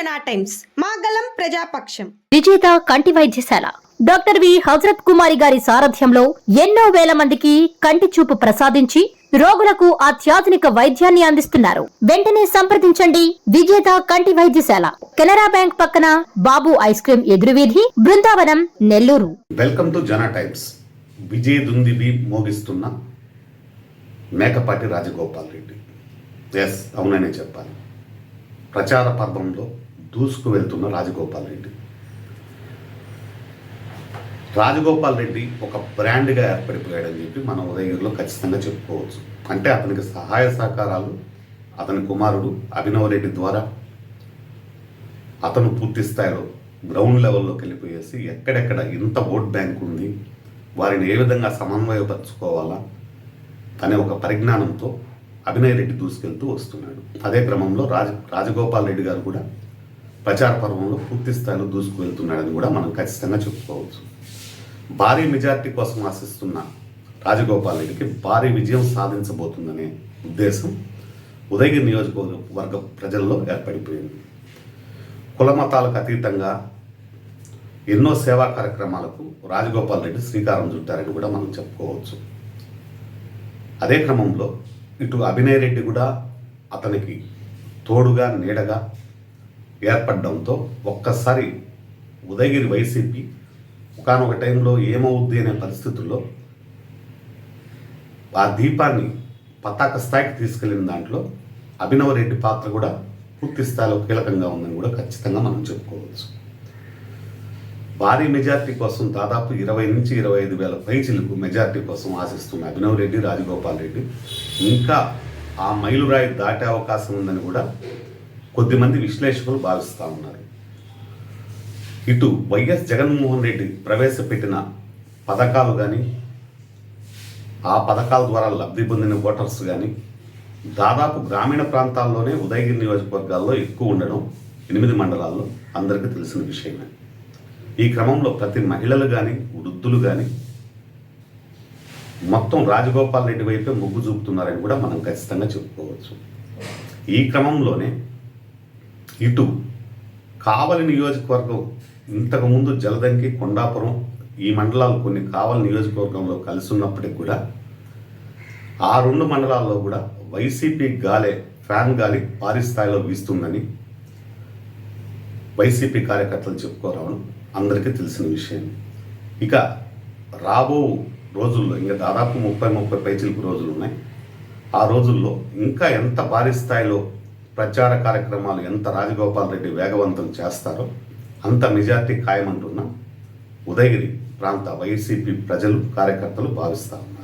జనా టైమ్స్ మాగలం ప్రజాపక్షం. విజేత కంటి వైద్యశాల డాక్టర్ వి హజరత్ కుమారి గారి సారథ్యంలో ఎన్నో వేల మందికి కంటి చూపు ప్రసాదించి రోగులకు అత్యాధునిక వైద్యాన్ని అందిస్తున్నారు. వెంటనే సంప్రదించండి విజేత కంటి వైద్యశాల, కెనరా బ్యాంక్ పక్కన, బాబు ఐస్ క్రీమ్ ఎదురువీధి, Brindavanam, Nellore. Welcome to Jana Times. విజయదుందిబి మోగిస్తున్న మేకపాటి రాజగోపాల్ రెడ్డి. ఎస్, అవుననే చెప్పాలి. ప్రచార పర్వంలో దూసుకు వెళ్తున్న రాజగోపాల్ రెడ్డి. రాజగోపాల్ రెడ్డి ఒక బ్రాండ్గా ఏర్పడిపోయాడని చెప్పి మనం ఉదయగిరిలో ఖచ్చితంగా చెప్పుకోవచ్చు. అంటే అతనికి సహాయ సహకారాలు అతని కుమారుడు అభినవ్ రెడ్డి ద్వారా అతను పూర్తి స్థాయిలో గ్రౌండ్ లెవెల్లోకి వెళ్ళిపోయేసి ఎక్కడెక్కడ ఇంత ఓట్ బ్యాంక్ ఉంది, వారిని ఏ విధంగా సమన్వయపరచుకోవాలా అనే ఒక పరిజ్ఞానంతో అభినయ్ రెడ్డి దూసుకెళ్తూ వస్తున్నాడు. అదే క్రమంలో రాజగోపాల్ రెడ్డి గారు కూడా ప్రచార పర్వంలో పూర్తి స్థాయిలో దూసుకు వెళ్తున్నాడని కూడా మనం ఖచ్చితంగా చెప్పుకోవచ్చు. భారీ మెజార్టీ కోసం ఆశిస్తున్న రాజగోపాల్ రెడ్డికి భారీ విజయం సాధించబోతుందనే ఉద్దేశం ఉదయగిరి నియోజకవర్గ ప్రజల్లో ఏర్పడిపోయింది. కుల మతాలకు అతీతంగా ఎన్నో సేవా కార్యక్రమాలకు రాజగోపాల్ రెడ్డి శ్రీకారం చుట్టారని కూడా మనం చెప్పుకోవచ్చు. అదే క్రమంలో ఇటు అభినయ్ రెడ్డి కూడా అతనికి తోడుగా నీడగా ఏర్పడడంతో ఒక్కసారి ఉదయగిరి వైసీపీ ఒకానొక టైంలో ఏమవుద్ది అనే పరిస్థితుల్లో ఆ దీపాన్ని పతాక స్థాయికి తీసుకెళ్లిన దాంట్లో అభినవ్ రెడ్డి పాత్ర కూడా పూర్తి స్థాయిలో కీలకంగా ఉందని కూడా ఖచ్చితంగా మనం చెప్పుకోవచ్చు. భారీ మెజార్టీ కోసం దాదాపు 20 నుంచి 25 వేల పైచిలకు మెజార్టీ కోసం ఆశిస్తున్న అభినవ్ రెడ్డి, రాజగోపాల్ రెడ్డి ఇంకా ఆ మైలురాయి దాటే అవకాశం ఉందని కూడా కొద్దిమంది విశ్లేషకులు భావిస్తూ ఉన్నారు. ఇటు వైఎస్ జగన్మోహన్ రెడ్డి ప్రవేశపెట్టిన పథకాలు కానీ, ఆ పథకాల ద్వారా లబ్ధి పొందిన ఓటర్స్ కానీ దాదాపు గ్రామీణ ప్రాంతాల్లోనే ఉదయగిరి నియోజకవర్గాల్లో ఎక్కువ ఉండడం 8 మండలాల్లో అందరికీ తెలిసిన విషయమే. ఈ క్రమంలో ప్రతి మహిళలు కానీ, వృద్ధులు కానీ మొత్తం రాజగోపాల్ రెడ్డి వైపే మొగ్గు చూపుతున్నారని కూడా మనం ఖచ్చితంగా చెప్పుకోవచ్చు. ఈ క్రమంలోనే ఇటు కావలి నియోజకవర్గం ఇంతకుముందు జలదంకి, కొండాపురం ఈ మండలాలు కొన్ని కావలి నియోజకవర్గంలో కలిసి ఉన్నప్పటికి కూడా ఆ 2 మండలాల్లో కూడా వైసీపీ గాలే, ఫ్యాన్ గాలి భారీ స్థాయిలో వీస్తుందని వైసీపీ కార్యకర్తలు చెప్పుకోవడం అందరికీ తెలిసిన విషయం. ఇక రాబో రోజుల్లో ఇంకా దాదాపు 30 పైచిలకు రోజులు ఉన్నాయి. ఆ రోజుల్లో ఇంకా ఎంత భారీ స్థాయిలో ప్రచార కార్యక్రమాలు ఎంత రాజగోపాల్ రెడ్డి వేగవంతం చేస్తారో అంత మెజార్టీ ఖాయమంటున్న ఉదయగిరి ప్రాంత వైసీపీ ప్రజలు, కార్యకర్తలు భావిస్తూ ఉన్నారు.